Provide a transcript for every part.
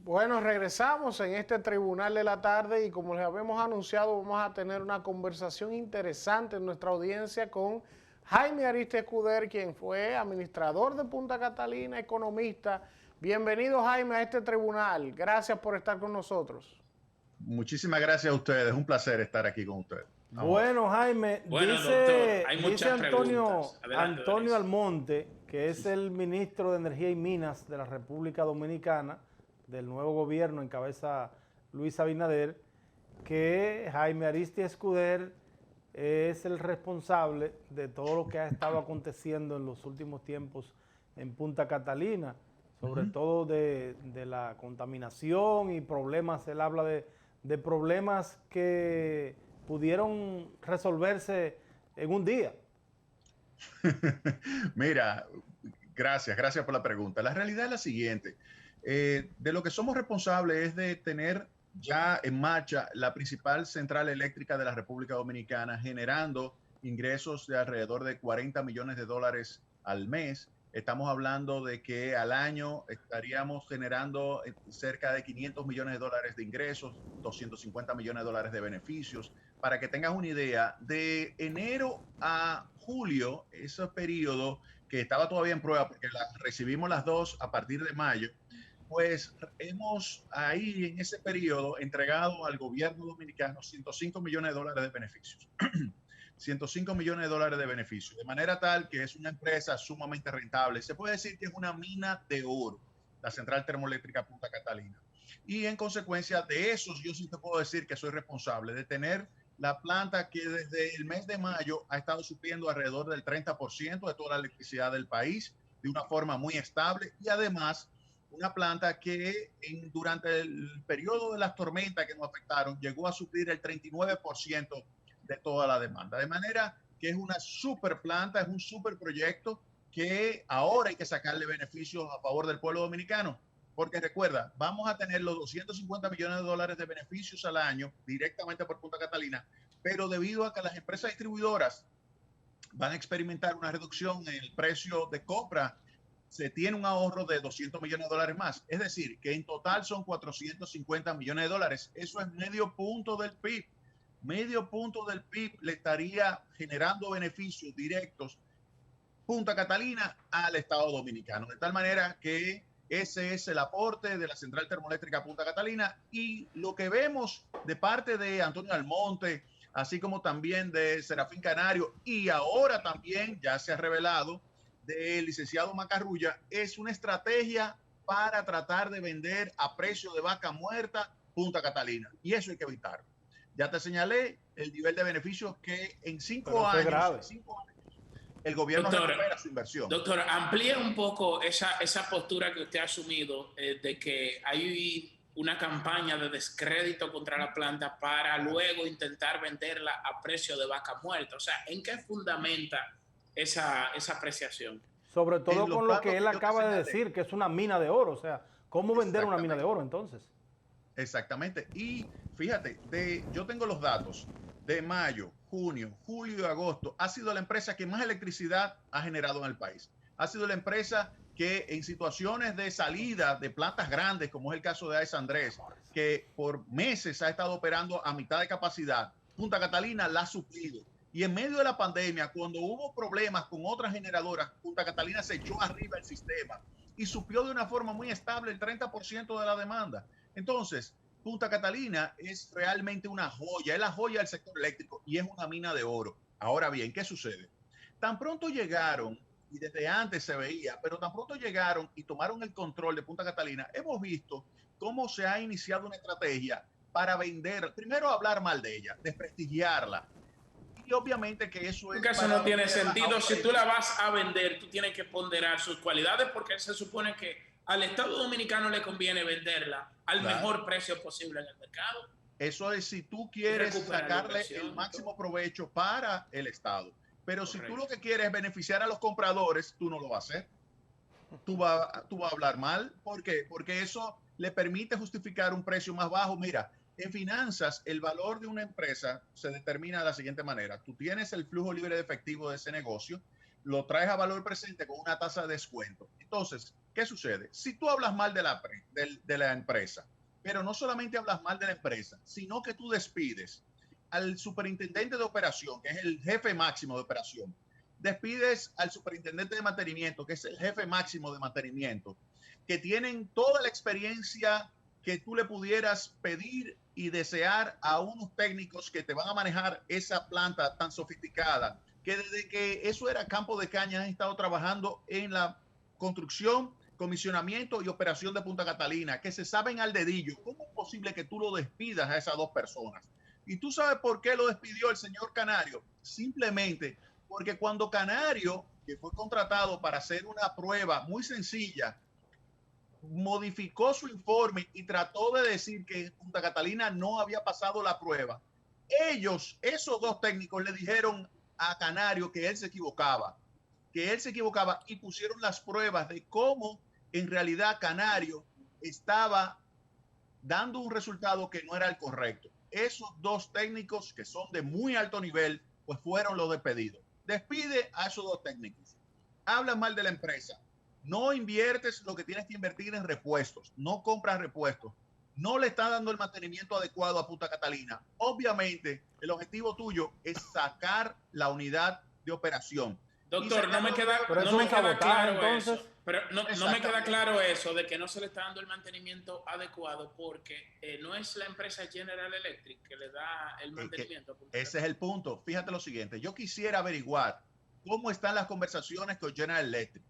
Bueno, regresamos en este tribunal de la tarde y como les habíamos anunciado, vamos a tener una conversación interesante en nuestra audiencia con Jaime Ariste Escuder, quien fue administrador de Punta Catalina, economista. Bienvenido, Jaime, a este tribunal. Gracias por estar con nosotros. Muchísimas gracias a ustedes. Es un placer estar aquí con ustedes. Vamos a ver. Bueno, Jaime, Bueno, doctor, dice, hay dice muchas Antonio, preguntas. Adelante, Antonio Donis. Almonte, que es el ministro de Energía y Minas de la República Dominicana, del nuevo gobierno en cabeza Luis Abinader, que Jaime Ariste Escuder es el responsable de todo lo que ha estado aconteciendo en los últimos tiempos en Punta Catalina, sobre todo de la contaminación y problemas. Él habla de problemas que pudieron resolverse en un día. Mira, gracias por la pregunta. La realidad es la siguiente. De lo que somos responsables es de tener ya en marcha la principal central eléctrica de la República Dominicana, generando ingresos de alrededor de 40 millones de dólares al mes. Estamos hablando de que al año estaríamos generando cerca de 500 millones de dólares de ingresos, 250 millones de dólares de beneficios. Para que tengas una idea, de enero a julio, ese periodo que estaba todavía en prueba, porque recibimos las dos a partir de mayo, pues hemos ahí en ese periodo entregado al gobierno dominicano 105 millones de dólares de beneficios. 105 millones de dólares de beneficios, de manera tal que es una empresa sumamente rentable. Se puede decir que es una mina de oro, la central termoeléctrica Punta Catalina. Y en consecuencia de eso, yo sí te puedo decir que soy responsable de tener la planta que desde el mes de mayo ha estado supliendo alrededor del 30% de toda la electricidad del país de una forma muy estable, y además una planta que durante el periodo de las tormentas que nos afectaron llegó a suplir el 39% de toda la demanda. De manera que es una super planta, es un super proyecto que ahora hay que sacarle beneficios a favor del pueblo dominicano. Porque recuerda, vamos a tener los 250 millones de dólares de beneficios al año directamente por Punta Catalina, pero debido a que las empresas distribuidoras van a experimentar una reducción en el precio de compra, se tiene un ahorro de 200 millones de dólares más. Es decir, que en total son 450 millones de dólares. Eso es medio punto del PIB. Medio punto del PIB le estaría generando beneficios directos Punta Catalina al Estado Dominicano. De tal manera que ese es el aporte de la central termoeléctrica Punta Catalina, y lo que vemos de parte de Antonio Almonte, así como también de Serafín Canario, y ahora también ya se ha revelado del licenciado Macarrulla, es una estrategia para tratar de vender a precio de vaca muerta Punta Catalina, y eso hay que evitarlo. Ya te señalé el nivel de beneficios que en 5 años, el gobierno Doctor, recupera su inversión. doctor, amplíe un poco esa postura que usted ha asumido de que hay una campaña de descrédito contra la planta para luego intentar venderla a precio de vaca muerta. O sea, ¿en qué fundamenta esa apreciación? Sobre todo con lo que él acaba de señalé, decir, que es una mina de oro. O sea, ¿cómo vender una mina de oro entonces? Exactamente. Y fíjate, yo tengo los datos de mayo, junio, julio y agosto. Ha sido la empresa que más electricidad ha generado en el país. Ha sido la empresa que en situaciones de salida de plantas grandes, como es el caso de AES Andrés, que por meses ha estado operando a mitad de capacidad, Punta Catalina la ha suplido. Y en medio de la pandemia, cuando hubo problemas con otras generadoras, Punta Catalina se echó arriba el sistema y suplió de una forma muy estable el 30% de la demanda. Entonces, Punta Catalina es realmente una joya, es la joya del sector eléctrico y es una mina de oro. Ahora bien, ¿qué sucede? Tan pronto llegaron, y desde antes se veía, pero tan pronto llegaron y tomaron el control de Punta Catalina, hemos visto cómo se ha iniciado una estrategia para vender, primero hablar mal de ella, desprestigiarla. Y obviamente que eso es Porque eso para no tiene venderla sentido. Si tú la vas a vender, tú tienes que ponderar sus cualidades, porque se supone que al Estado Dominicano le conviene venderla al mejor precio posible en el mercado. Eso es si tú quieres sacarle el máximo provecho para el Estado. Pero correcto, si tú lo que quieres es beneficiar a los compradores, tú no lo vas a hacer. Tú vas a hablar mal. ¿Por qué? Porque eso le permite justificar un precio más bajo. Mira, en finanzas, el valor de una empresa se determina de la siguiente manera. Tú tienes el flujo libre de efectivo de ese negocio, lo traes a valor presente con una tasa de descuento. Entonces, ¿Qué sucede? Si tú hablas mal de la empresa, pero no solamente hablas mal de la empresa, sino que tú despides al superintendente de operación, que es el jefe máximo de operación, despides al superintendente de mantenimiento, que es el jefe máximo de mantenimiento, que tienen toda la experiencia que tú le pudieras pedir y desear a unos técnicos que te van a manejar esa planta tan sofisticada, que desde que eso era campo de caña han estado trabajando en la construcción, comisionamiento y operación de Punta Catalina, que se saben al dedillo. ¿Cómo es posible que tú lo despidas a esas dos personas? ¿Y tú sabes por qué lo despidió el señor Canario? Simplemente porque cuando Canario, que fue contratado para hacer una prueba muy sencilla, modificó su informe y trató de decir que Punta Catalina no había pasado la prueba, esos dos técnicos le dijeron a Canario que él se equivocaba y pusieron las pruebas de cómo en realidad Canario estaba dando un resultado que no era el correcto. Esos dos técnicos que son de muy alto nivel, pues fueron los despedidos. Despide a esos dos técnicos. Habla mal de la empresa. No inviertes lo que tienes que invertir en repuestos. No compras repuestos. No le está dando el mantenimiento adecuado a Punta Catalina. Obviamente, el objetivo tuyo es sacar la unidad de operación. Doctor, no me queda claro eso. Pero no me queda claro eso de que no se le está dando el mantenimiento adecuado porque no es la empresa General Electric que le da el mantenimiento. Ese es el punto. Fíjate lo siguiente. Yo quisiera averiguar cómo están las conversaciones con General Electric.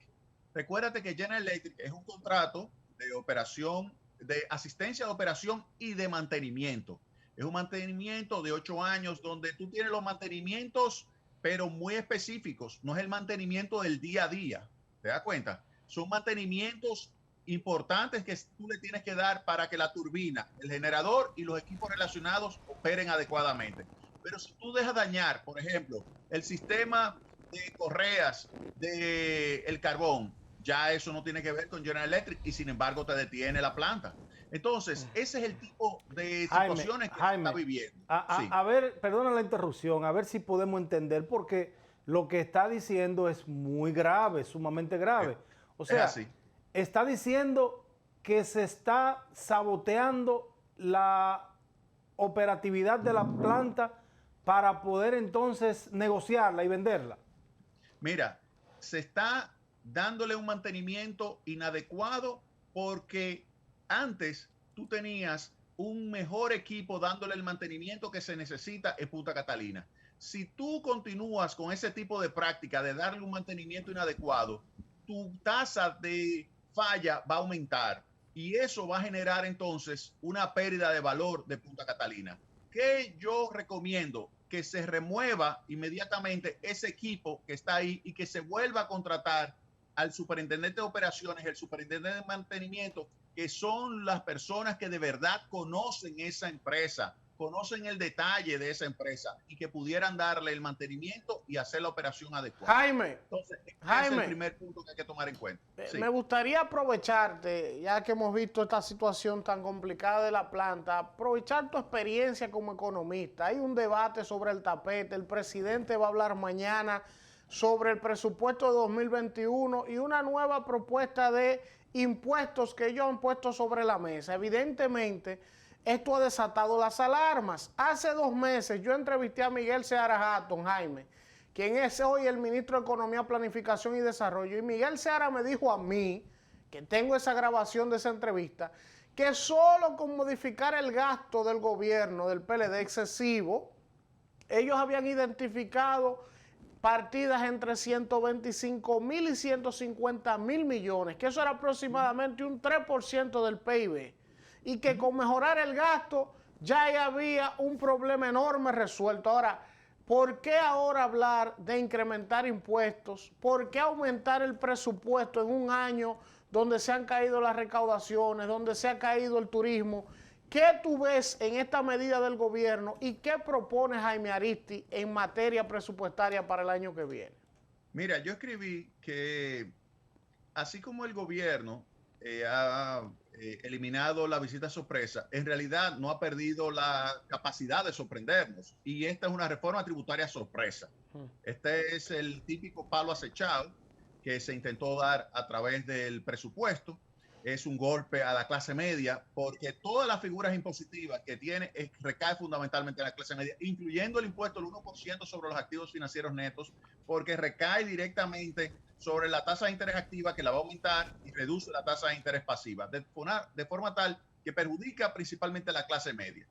Recuérdate que General Electric es un contrato de operación, de asistencia de operación y de mantenimiento. Es un mantenimiento de 8 años donde tú tienes los mantenimientos pero muy específicos. No es el mantenimiento del día a día. ¿Te das cuenta? Son mantenimientos importantes que tú le tienes que dar para que la turbina, el generador y los equipos relacionados operen adecuadamente. Pero si tú dejas dañar, por ejemplo, el sistema de correas del carbón, ya eso no tiene que ver con General Electric y sin embargo te detiene la planta. Entonces, ese es el tipo de situaciones que se está viviendo. A ver, perdona la interrupción, a ver si podemos entender, porque lo que está diciendo es muy grave, sumamente grave. O sea, está diciendo que se está saboteando la operatividad de la planta para poder entonces negociarla y venderla. Mira, se está dándole un mantenimiento inadecuado porque antes tú tenías un mejor equipo dándole el mantenimiento que se necesita en Punta Catalina. Si tú continúas con ese tipo de práctica de darle un mantenimiento inadecuado, tu tasa de falla va a aumentar y eso va a generar entonces una pérdida de valor de Punta Catalina. ¿Qué yo recomiendo? Que se remueva inmediatamente ese equipo que está ahí y que se vuelva a contratar al superintendente de operaciones, el superintendente de mantenimiento, que son las personas que de verdad conocen esa empresa, conocen el detalle de esa empresa y que pudieran darle el mantenimiento y hacer la operación adecuada. Jaime, entonces, ese es el primer punto que hay que tomar en cuenta. Sí. Me gustaría aprovecharte, ya que hemos visto esta situación tan complicada de la planta, aprovechar tu experiencia como economista. Hay un debate sobre el tapete, el presidente va a hablar mañana sobre el presupuesto de 2021 y una nueva propuesta de impuestos que ellos han puesto sobre la mesa. Evidentemente, esto ha desatado las alarmas. Hace 2 meses yo entrevisté a Miguel Seara Hatton, Jaime, quien es hoy el ministro de Economía, Planificación y Desarrollo. Y Miguel Seara me dijo a mí, que tengo esa grabación de esa entrevista, que solo con modificar el gasto del gobierno del PLD excesivo, ellos habían identificado partidas entre 125.000 y 150.000 millones, que eso era aproximadamente un 3% del PIB, y que con mejorar el gasto ya había un problema enorme resuelto. Ahora, ¿por qué ahora hablar de incrementar impuestos? ¿Por qué aumentar el presupuesto en un año donde se han caído las recaudaciones, donde se ha caído el turismo? ¿Qué tú ves en esta medida del gobierno y qué propone Jaime Aristi en materia presupuestaria para el año que viene? Mira, yo escribí que así como el gobierno ha eliminado la visita sorpresa, en realidad no ha perdido la capacidad de sorprendernos. Y esta es una reforma tributaria sorpresa. Este es el típico palo acechado que se intentó dar a través del presupuesto. Es un golpe a la clase media porque todas las figuras impositivas que tiene recae fundamentalmente en la clase media, incluyendo el impuesto del 1% sobre los activos financieros netos, porque recae directamente sobre la tasa de interés activa que la va a aumentar y reduce la tasa de interés pasiva, de forma tal que perjudica principalmente a la clase media.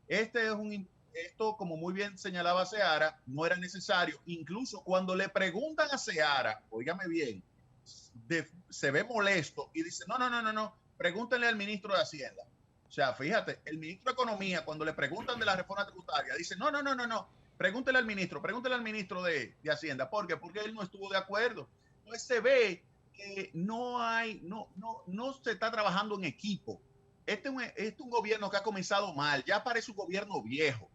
Esto, como muy bien señalaba Seara, no era necesario. Incluso cuando le preguntan a Seara, óigame bien, se ve molesto y dice, no, pregúntenle al ministro de Hacienda. O sea, fíjate, el ministro de Economía, cuando le preguntan de la reforma tributaria, dice, no, pregúntele al ministro de Hacienda. ¿Por qué? Porque él no estuvo de acuerdo. Entonces se ve que no se está trabajando en equipo. Este es un gobierno que ha comenzado mal, ya parece un gobierno viejo,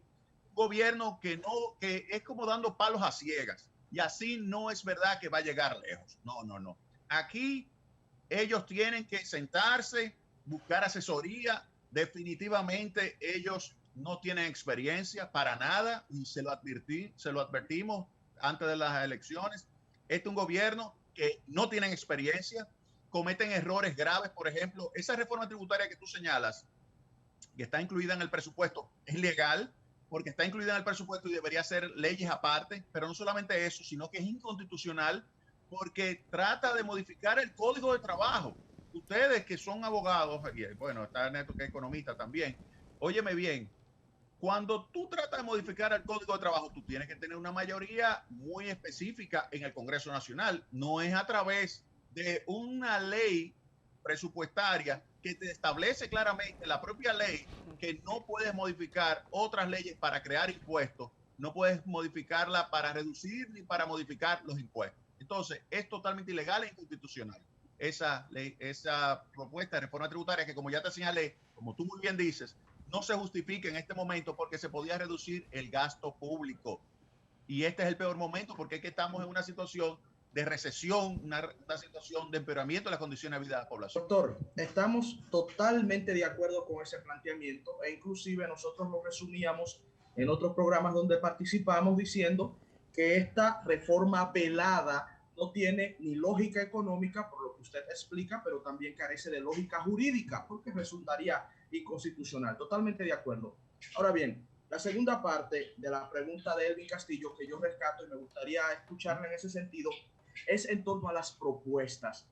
un gobierno que es como dando palos a ciegas, y así no es verdad que va a llegar lejos. No. Aquí ellos tienen que sentarse, buscar asesoría. Definitivamente ellos no tienen experiencia para nada, y se lo advertimos antes de las elecciones. Este es un gobierno que no tienen experiencia, cometen errores graves. Por ejemplo, esa reforma tributaria que tú señalas, que está incluida en el presupuesto, es legal porque está incluida en el presupuesto y debería ser leyes aparte, pero no solamente eso, sino que es inconstitucional porque trata de modificar el Código de Trabajo. Ustedes que son abogados, bueno, está Neto que es economista también, óyeme bien, cuando tú tratas de modificar el Código de Trabajo, tú tienes que tener una mayoría muy específica en el Congreso Nacional. No es a través de una ley presupuestaria que te establece claramente la propia ley que no puedes modificar otras leyes para crear impuestos, no puedes modificarla para reducir ni para modificar los impuestos. Entonces, es totalmente ilegal e inconstitucional esa propuesta de reforma tributaria que, como ya te señalé, como tú muy bien dices, no se justifica en este momento porque se podía reducir el gasto público. Y este es el peor momento porque es que estamos en una situación de recesión, una situación de empeoramiento de las condiciones de vida de la población. Doctor, estamos totalmente de acuerdo con ese planteamiento e inclusive nosotros lo resumíamos en otros programas donde participamos diciendo que esta reforma velada no tiene ni lógica económica, por lo que usted explica, pero también carece de lógica jurídica porque resultaría inconstitucional. Totalmente de acuerdo. Ahora bien, la segunda parte de la pregunta de Elvin Castillo, que yo rescato y me gustaría escucharla en ese sentido, es en torno a las propuestas.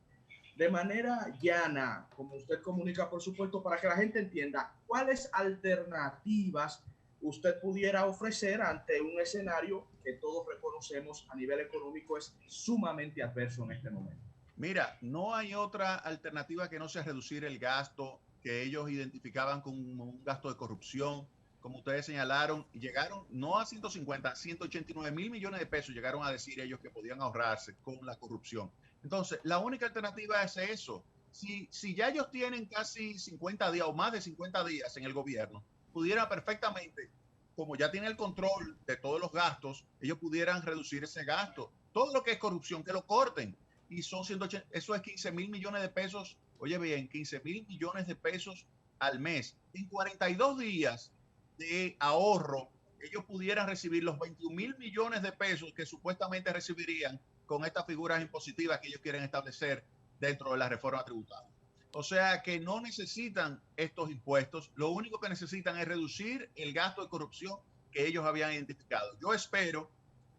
De manera llana, como usted comunica, por supuesto, para que la gente entienda cuáles alternativas usted pudiera ofrecer ante un escenario que todos reconocemos a nivel económico es sumamente adverso en este momento. Mira, no hay otra alternativa que no sea reducir el gasto que ellos identificaban como un gasto de corrupción. Como ustedes señalaron, llegaron no a 150, a 189 mil millones de pesos llegaron a decir ellos que podían ahorrarse con la corrupción. Entonces, la única alternativa es eso. Si ya ellos tienen casi 50 días o más de 50 días en el gobierno, pudiera perfectamente, como ya tienen el control de todos los gastos, ellos pudieran reducir ese gasto. Todo lo que es corrupción, que lo corten. Y son 180, eso es 15 mil millones de pesos. Oye bien, 15 mil millones de pesos al mes. En 42 días de ahorro, ellos pudieran recibir los 21 mil millones de pesos que supuestamente recibirían con estas figuras impositivas que ellos quieren establecer dentro de la reforma tributaria. O sea que no necesitan estos impuestos, lo único que necesitan es reducir el gasto de corrupción que ellos habían identificado. Yo espero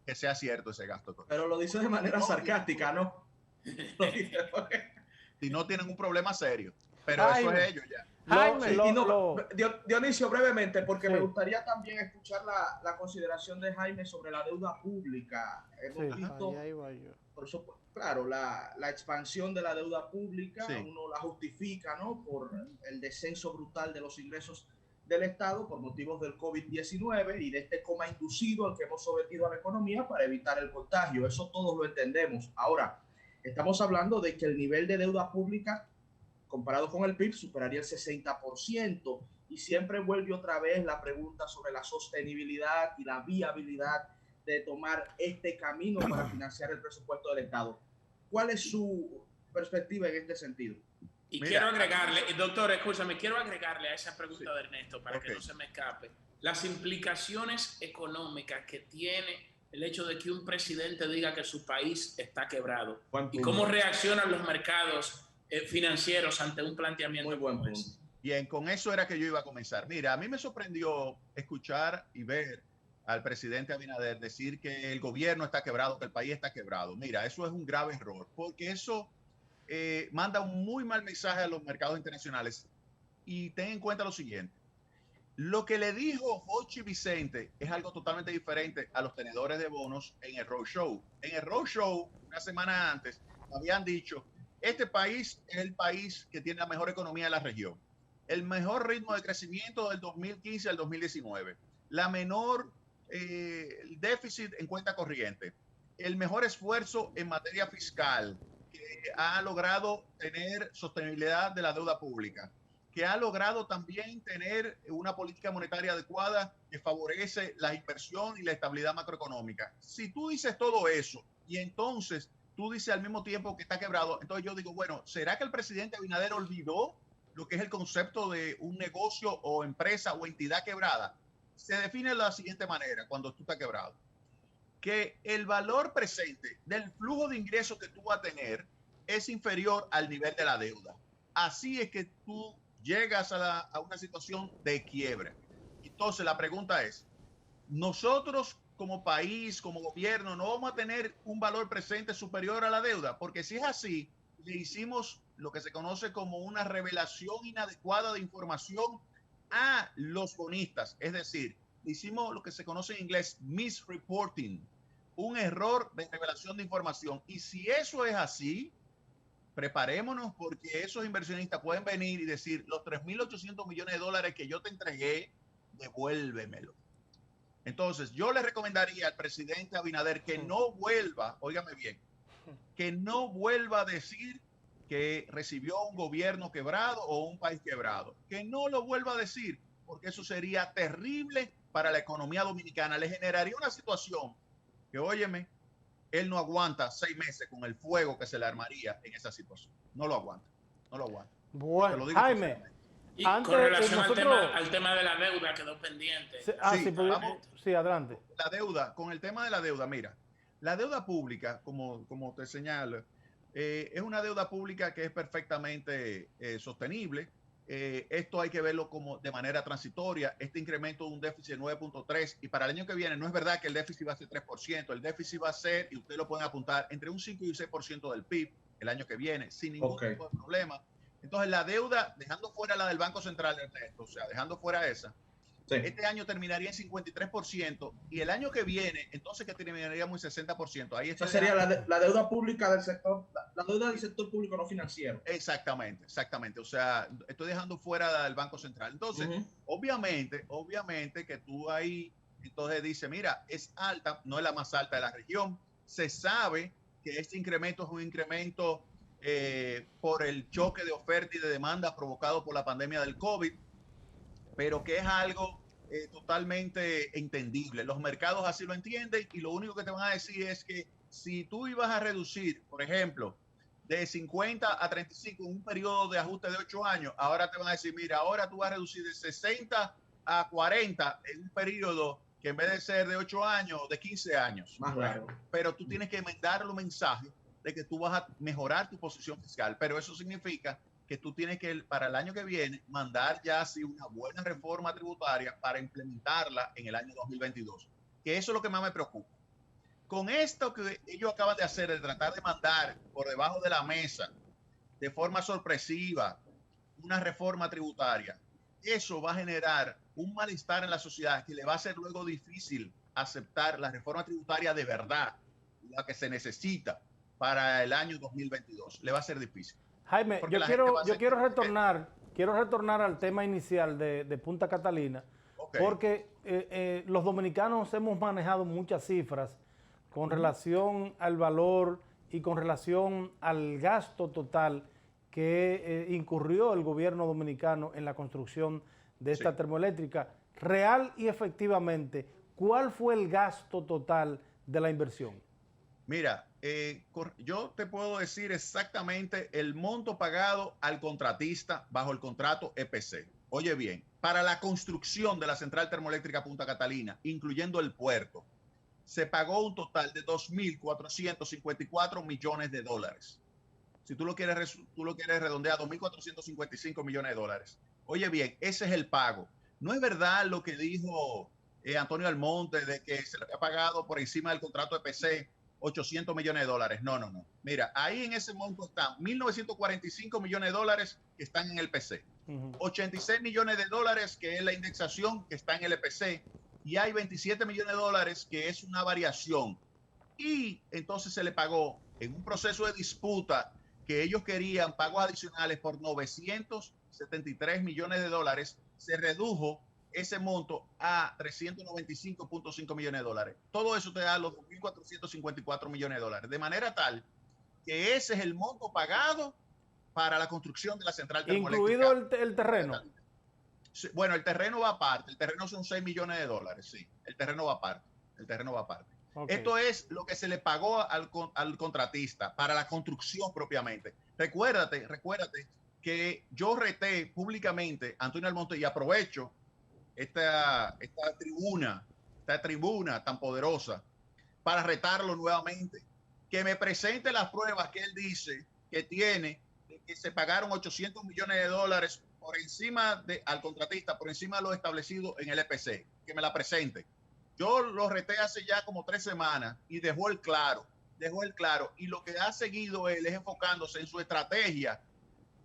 que sea cierto ese gasto de corrupción. Pero lo dice de manera sarcástica, ¿no? Si no tienen un problema serio, pero eso es ellos ya. Dionisio, brevemente, porque me gustaría también escuchar la consideración de Jaime sobre la deuda pública. Hemos visto, por supuesto, claro, la expansión de la deuda pública, uno la justifica, ¿no?, por el descenso brutal de los ingresos del Estado por motivos del COVID-19 y de este coma inducido al que hemos sometido a la economía para evitar el contagio. Eso todos lo entendemos. Ahora, estamos hablando de que el nivel de deuda pública comparado con el PIB superaría el 60% y siempre vuelve otra vez la pregunta sobre la sostenibilidad y la viabilidad de tomar este camino para financiar el presupuesto del Estado. ¿Cuál es su perspectiva en este sentido? Y quiero agregarle, doctor, escúchame, quiero agregarle a esa pregunta de Ernesto para que no se me escape las implicaciones económicas que tiene el hecho de que un presidente diga que su país está quebrado? Buen ¿Y punto. cómo reaccionan los mercados financieros ante un planteamiento Muy buen como punto. ese? Bien, con eso era que yo iba a comenzar. Mira, a mí me sorprendió escuchar y ver al presidente Abinader decir que el gobierno está quebrado, que el país está quebrado. Mira, eso es un grave error, porque eso manda un muy mal mensaje a los mercados internacionales. Y ten en cuenta lo siguiente. Lo que le dijo Jochi Vicente es algo totalmente diferente a los tenedores de bonos en el roadshow. En el roadshow, una semana antes, habían dicho, este país es el país que tiene la mejor economía de la región, el mejor ritmo de crecimiento del 2015 al 2019, la menor déficit en cuenta corriente, el mejor esfuerzo en materia fiscal, que ha logrado tener sostenibilidad de la deuda pública, que ha logrado también tener una política monetaria adecuada que favorece la inversión y la estabilidad macroeconómica. Si tú dices todo eso y entonces tú dices al mismo tiempo que está quebrado, entonces yo digo, bueno, ¿será que el presidente Abinader olvidó lo que es el concepto de un negocio o empresa o entidad quebrada? Se define de la siguiente manera cuando tú estás quebrado, que el valor presente del flujo de ingresos que tú vas a tener es inferior al nivel de la deuda. Así es que tú llegas a una situación de quiebre. Entonces la pregunta es, nosotros como país, como gobierno, no vamos a tener un valor presente superior a la deuda, porque si es así, le hicimos lo que se conoce como una revelación inadecuada de información a los bonistas, es decir, hicimos lo que se conoce en inglés misreporting, un error de revelación de información. Y si eso es así, preparémonos, porque esos inversionistas pueden venir y decir, los 3.800 millones de dólares que yo te entregué, devuélvemelo. Entonces, yo le recomendaría al presidente Abinader que no vuelva, óigame bien, que no vuelva a decir que recibió un gobierno quebrado o un país quebrado. Que no lo vuelva a decir, porque eso sería terrible para la economía dominicana. Le generaría una situación que, óyeme, él no aguanta 6 meses con el fuego que se le armaría en esa situación. No lo aguanta, no lo aguanta. Bueno, Jaime, Y antes, con relación nosotros... al tema de la deuda quedó pendiente. Sí, Sí, vamos, sí, adelante. La deuda, con el tema de la deuda, mira, la deuda pública, como te señalo, es una deuda pública que es perfectamente sostenible. Esto hay que verlo como de manera transitoria. Este incremento de un déficit de 9.3 y para el año que viene no es verdad que el déficit va a ser 3%, el déficit va a ser, y ustedes lo pueden apuntar, entre un 5 y un 6% del PIB el año que viene, sin ningún tipo de problema. Entonces la deuda, dejando fuera la del Banco Central, Ernesto, o sea, dejando fuera esa, sí, este año terminaría en 53% y el año que viene, entonces que terminaríamos en 60%. Ahí esa sería la deuda pública del sector, la deuda del sector público no financiero. Exactamente, exactamente. O sea, estoy dejando fuera del Banco Central. Entonces, obviamente que tú ahí, entonces dices, mira, es alta, no es la más alta de la región. Se sabe que este incremento es un incremento por el choque de oferta y de demanda provocado por la pandemia del COVID, pero que es algo totalmente entendible. Los mercados así lo entienden y lo único que te van a decir es que si tú ibas a reducir, por ejemplo, de 50 a 35 en un periodo de ajuste de 8 años, ahora te van a decir, mira, ahora tú vas a reducir de 60 a 40 en un periodo que en vez de ser de 8 años, de 15 años. Más largo. Pero tú tienes que mandar los mensajes de que tú vas a mejorar tu posición fiscal, pero eso significa que tú tienes que, para el año que viene, mandar ya así una buena reforma tributaria para implementarla en el año 2022. Que eso es lo que más me preocupa. Con esto que ellos acaban de hacer, de tratar de mandar por debajo de la mesa, de forma sorpresiva, una reforma tributaria, eso va a generar un malestar en la sociedad que le va a ser luego difícil aceptar la reforma tributaria de verdad, la que se necesita para el año 2022. Le va a ser difícil. Jaime, yo quiero retornar al tema inicial de Punta Catalina, porque los dominicanos hemos manejado muchas cifras con relación al valor y con relación al gasto total que incurrió el gobierno dominicano en la construcción de esta termoeléctrica. Real y efectivamente, ¿cuál fue el gasto total de la inversión? Mira, yo te puedo decir exactamente el monto pagado al contratista bajo el contrato EPC. Oye bien, para la construcción de la central termoeléctrica Punta Catalina, incluyendo el puerto, se pagó un total de 2.454 millones de dólares. Si tú lo quieres redondear, 2.455 millones de dólares. Oye bien, ese es el pago. No es verdad lo que dijo Antonio Almonte de que se le había pagado por encima del contrato de PC 800 millones de dólares. No, no, no. Mira, ahí en ese monto están 1.945 millones de dólares que están en el PC. 86 millones de dólares que es la indexación que está en el EPC. Y hay 27 millones de dólares que es una variación. Y entonces se le pagó en un proceso de disputa que ellos querían pagos adicionales por 973 millones de dólares, se redujo ese monto a 395.5 millones de dólares. Todo eso te da los 2.454 millones de dólares. De manera tal que ese es el monto pagado para la construcción de la central termoeléctrica. Incluido el terreno. Bueno, el terreno va aparte. El terreno son 6 millones de dólares, sí. El terreno va aparte. El terreno va aparte. Okay. Esto es lo que se le pagó al contratista para la construcción propiamente. Recuérdate que yo reté públicamente a Antonio Almonte y aprovecho esta tribuna tan poderosa para retarlo nuevamente, que me presente las pruebas que él dice que tiene, de que se pagaron 800 millones de dólares por encima al contratista, por encima de lo establecido en el EPC, que me la presente. Yo lo reté hace ya como 3 semanas y dejó el claro, y lo que ha seguido él es enfocándose en su estrategia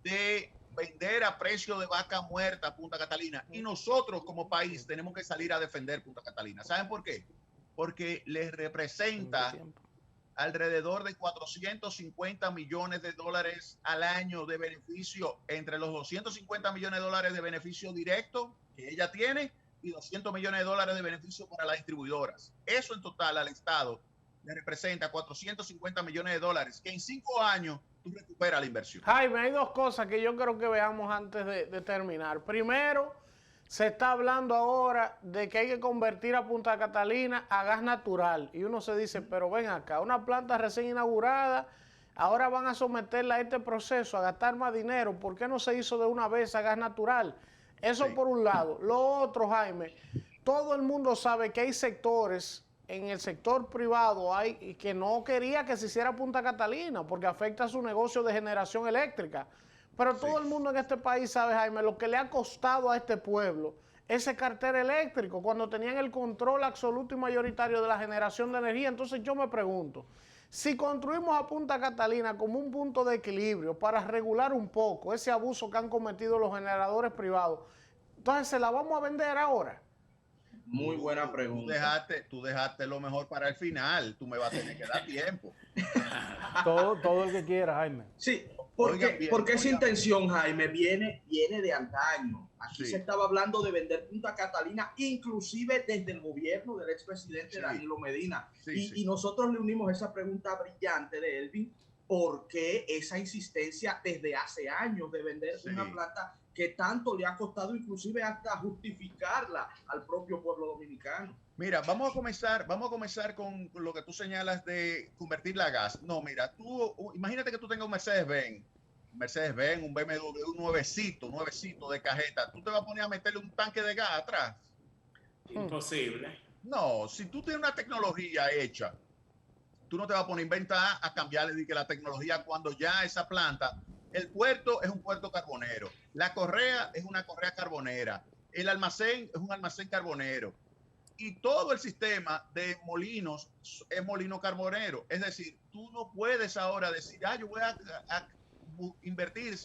de vender a precio de vaca muerta a Punta Catalina, y nosotros como país tenemos que salir a defender Punta Catalina. ¿Saben por qué? Porque les representa alrededor de 450 millones de dólares al año de beneficio, entre los 250 millones de dólares de beneficio directo que ella tiene y 200 millones de dólares de beneficio para las distribuidoras. Eso en total al Estado le representa 450 millones de dólares, que en 5 años tú recuperas la inversión. Jaime, hay dos cosas que yo creo que veamos antes de terminar. Primero, se está hablando ahora de que hay que convertir a Punta Catalina a gas natural. Y uno se dice, pero ven acá, una planta recién inaugurada, ahora van a someterla a este proceso, a gastar más dinero. ¿Por qué no se hizo de una vez a gas natural? Eso sí, por un lado. Lo otro, Jaime, todo el mundo sabe que hay sectores, en el sector privado hay que no quería que se hiciera Punta Catalina porque afecta a su negocio de generación eléctrica. Pero todo el mundo en este país sabe, Jaime, lo que le ha costado a este pueblo ese cartel eléctrico cuando tenían el control absoluto y mayoritario de la generación de energía. Entonces yo me pregunto, si construimos a Punta Catalina como un punto de equilibrio para regular un poco ese abuso que han cometido los generadores privados, entonces ¿se la vamos a vender ahora? Muy buena pregunta. Tú dejaste lo mejor para el final. Tú me vas a tener que dar tiempo. todo el que quiera, Jaime. Sí, porque esa intención, Jaime, viene de antaño. Aquí se estaba hablando de vender Punta Catalina, inclusive desde el gobierno del expresidente Danilo Medina. Y nosotros le unimos esa pregunta brillante de Elvin, ¿por qué esa insistencia desde hace años de vender una planta que tanto le ha costado inclusive hasta justificarla al propio pueblo dominicano? Mira, vamos a comenzar con lo que tú señalas de convertirla a gas. No, mira, imagínate que tú tengas un Mercedes-Benz, un BMW, un nuevecito de cajeta. ¿Tú te vas a poner a meterle un tanque de gas atrás? Imposible. No, si tú tienes una tecnología hecha, tú no te vas a poner a inventar, a cambiarle la tecnología cuando ya esa planta, el puerto es un puerto carbonero, la correa es una correa carbonera, el almacén es un almacén carbonero y todo el sistema de molinos es molino carbonero. Es decir, tú no puedes ahora decir, yo voy a invertir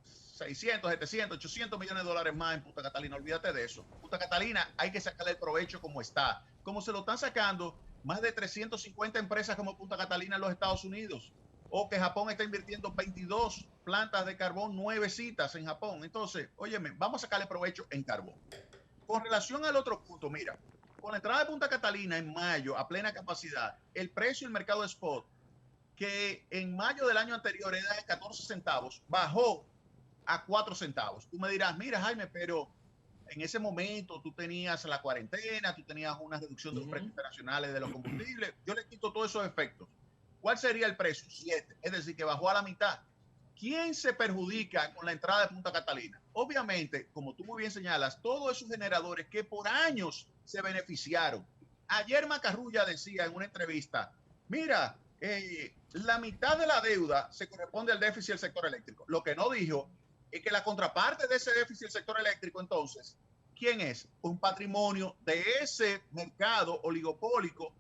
600, 700, 800 millones de dólares más en Punta Catalina. Olvídate de eso. Punta Catalina hay que sacarle el provecho como está, como se lo están sacando más de 350 empresas como Punta Catalina en los Estados Unidos, o que Japón está invirtiendo 22 plantas de carbón nuevecitas en Japón. Entonces, óyeme, vamos a sacarle provecho en carbón. Con relación al otro punto, mira, con la entrada de Punta Catalina en mayo a plena capacidad, el precio del mercado de spot, que en mayo del año anterior era de 14 centavos, bajó a 4 centavos. Tú me dirás, mira, Jaime, pero en ese momento tú tenías la cuarentena, tú tenías una reducción de los precios internacionales de los combustibles. Yo le quito todos esos efectos. ¿Cuál sería el precio? 7. Es decir, que bajó a la mitad. ¿Quién se perjudica con la entrada de Punta Catalina? Obviamente, como tú muy bien señalas, todos esos generadores que por años se beneficiaron. Ayer Macarrulla decía en una entrevista, mira, la mitad de la deuda se corresponde al déficit del sector eléctrico. Lo que no dijo es que la contraparte de ese déficit del sector eléctrico, entonces, ¿quién es? Un patrimonio de ese mercado oligopólico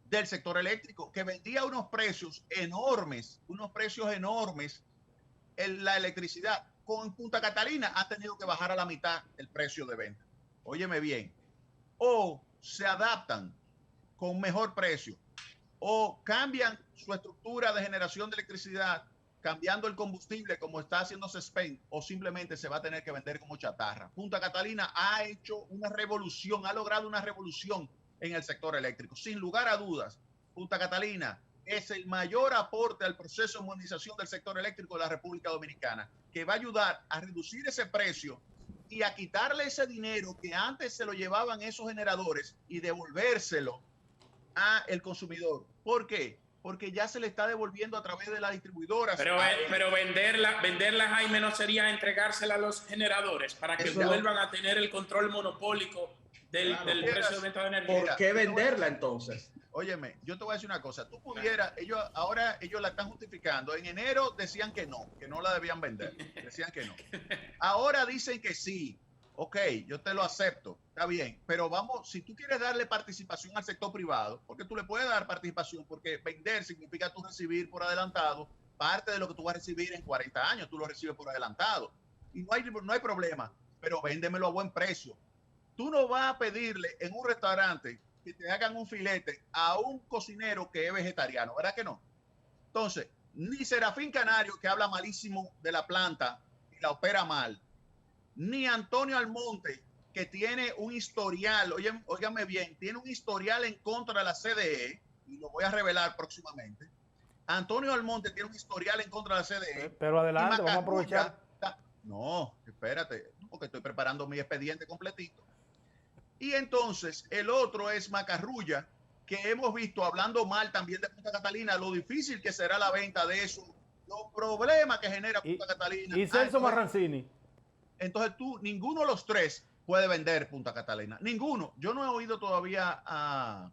del sector eléctrico que vendía unos precios enormes en la electricidad. Con Punta Catalina ha tenido que bajar a la mitad el precio de venta. Óyeme bien, o se adaptan con mejor precio o cambian su estructura de generación de electricidad cambiando el combustible como está haciendo CESPEN, o simplemente se va a tener que vender como chatarra. Punta Catalina ha hecho una revolución, ha logrado una revolución en el sector eléctrico. Sin lugar a dudas, Punta Catalina es el mayor aporte al proceso de modernización del sector eléctrico de la República Dominicana, que va a ayudar a reducir ese precio y a quitarle ese dinero que antes se lo llevaban esos generadores y devolvérselo al consumidor. ¿Por qué? Porque ya se le está devolviendo a través de las distribuidoras. Pero venderla, Jaime, no sería entregársela a los generadores para que vuelvan a tener el control monopólico del precio de venta de energía. ¿Por qué venderla entonces? Óyeme, yo te voy a decir una cosa. Tú pudieras, ahora ellos la están justificando. En enero decían que no la debían vender. Decían que no. Ahora dicen que sí. Ok, yo te lo acepto, está bien, pero vamos, si tú quieres darle participación al sector privado, porque tú le puedes dar participación, porque vender significa tú recibir por adelantado parte de lo que tú vas a recibir en 40 años, tú lo recibes por adelantado, y no hay problema, pero véndemelo a buen precio. Tú no vas a pedirle en un restaurante que te hagan un filete a un cocinero que es vegetariano, ¿verdad que no? Entonces, ni Serafín Canario, que habla malísimo de la planta y la opera mal, ni Antonio Almonte, que tiene un historial, óigame bien, tiene un historial en contra de la CDE, y lo voy a revelar próximamente. Antonio Almonte tiene un historial en contra de la CDE. Pero adelante, vamos a aprovechar. No, espérate, porque estoy preparando mi expediente completito. Y entonces, el otro es Macarrulla, que hemos visto hablando mal también de Punta Catalina, lo difícil que será la venta de eso, los problemas que genera Punta Catalina. Y Celso Marrancini. Entonces ninguno de los tres puede vender Punta Catalina. Ninguno. Yo no he oído todavía a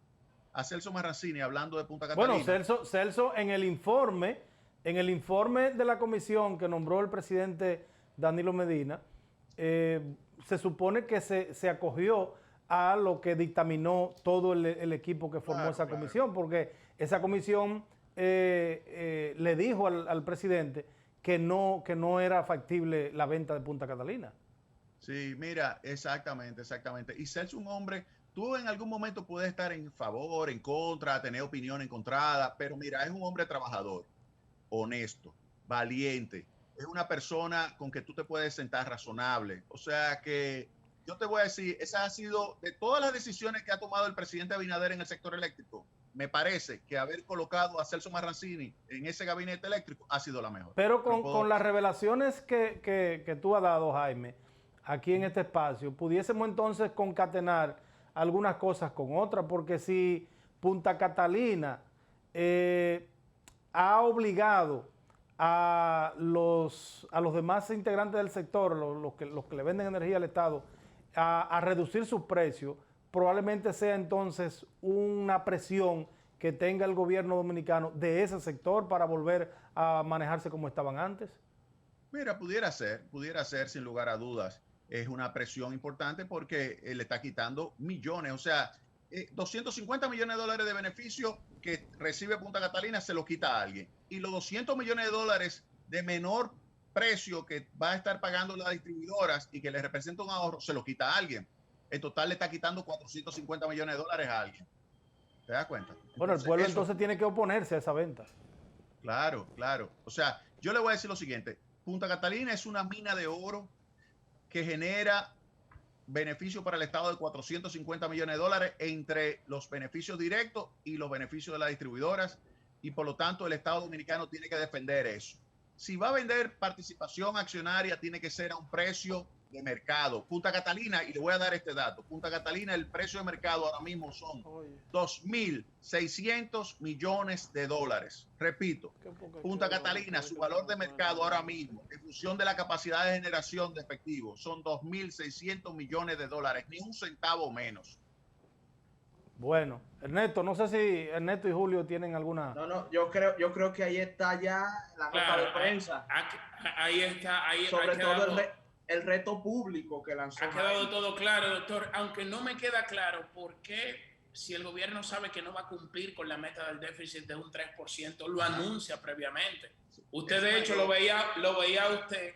Celso Marrancini hablando de Punta Catalina. Bueno, Celso en el informe de la comisión que nombró el presidente Danilo Medina, se supone que se acogió a lo que dictaminó todo el equipo que formó esa comisión, porque esa comisión le dijo al presidente que no era factible la venta de Punta Catalina. Sí, mira, exactamente. Y Celso es un hombre, tú en algún momento puedes estar en favor, en contra, tener opinión encontrada, pero mira, es un hombre trabajador, honesto, valiente, es una persona con que tú te puedes sentar razonable. O sea que yo te voy a decir, esa ha sido, de todas las decisiones que ha tomado el presidente Abinader en el sector eléctrico, me parece que haber colocado a Celso Marrancini en ese gabinete eléctrico ha sido la mejor. Pero con las revelaciones que tú has dado, Jaime, aquí en este espacio, pudiésemos entonces concatenar algunas cosas con otras, porque si Punta Catalina ha obligado a los demás integrantes del sector, los que le venden energía al Estado, a reducir sus precios, probablemente sea entonces una presión que tenga el gobierno dominicano de ese sector para volver a manejarse como estaban antes. Mira, pudiera ser sin lugar a dudas. Es una presión importante porque le está quitando millones, o sea, 250 millones de dólares de beneficio que recibe Punta Catalina se lo quita a alguien. Y los 200 millones de dólares de menor precio que va a estar pagando las distribuidoras y que le representa un ahorro, se lo quita a alguien. En total le está quitando 450 millones de dólares a alguien. ¿Te das cuenta? Bueno, el pueblo entonces tiene que oponerse a esa venta. Claro. O sea, yo le voy a decir lo siguiente. Punta Catalina es una mina de oro que genera beneficio para el Estado de 450 millones de dólares entre los beneficios directos y los beneficios de las distribuidoras, y por lo tanto el Estado dominicano tiene que defender eso. Si va a vender participación accionaria, tiene que ser a un precio de mercado. Punta Catalina, y le voy a dar este dato, Punta Catalina, el precio de mercado ahora mismo son 2.600 millones de dólares. Repito, Punta Catalina, su valor de mercado ahora mismo, en función de la capacidad de generación de efectivo, son 2.600 millones de dólares, ni un centavo menos. Bueno, Ernesto, no sé si Ernesto y Julio tienen alguna... No, yo creo que ahí está ya la nota de prensa. Ahí está, sobre todo el reto público que lanzó. Ha quedado todo claro, doctor, aunque no me queda claro por qué, si el gobierno sabe que no va a cumplir con la meta del déficit de un 3%, lo anuncia previamente. Usted, de hecho, lo veía usted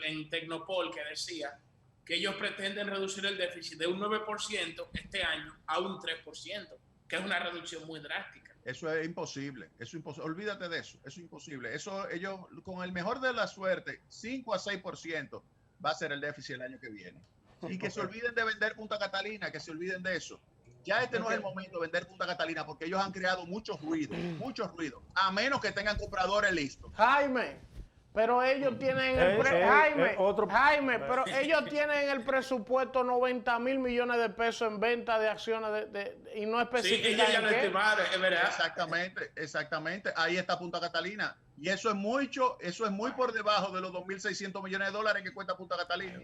en Tecnopol, que decía que ellos pretenden reducir el déficit de un 9% este año a un 3%, que es una reducción muy drástica. Eso es imposible, olvídate de eso, eso es imposible. Eso ellos, con el mejor de la suerte, 5 a 6% va a ser el déficit el año que viene. Y que se olviden de vender Punta Catalina, que se olviden de eso. Ya no es el momento de vender Punta Catalina porque ellos han creado mucho ruido, a menos que tengan compradores listos. Jaime, pero ellos tienen Jaime, pero ellos tienen el presupuesto 90 mil millones de pesos en venta de acciones y no especifican. Sí, ellos ya lo estimaron, es verdad. Exactamente. Ahí está Punta Catalina. Y eso es muy por debajo de los 2.600 millones de dólares que cuesta Punta Catalina.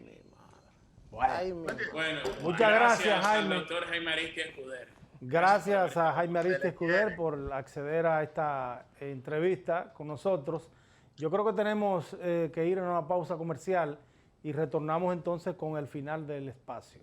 Bueno, muchas gracias, Jaime. Al doctor Jaime Aristia Escuder. Gracias a Jaime Aristia Escuder por acceder a esta entrevista con nosotros. Yo creo que tenemos que ir a una pausa comercial y retornamos entonces con el final del espacio.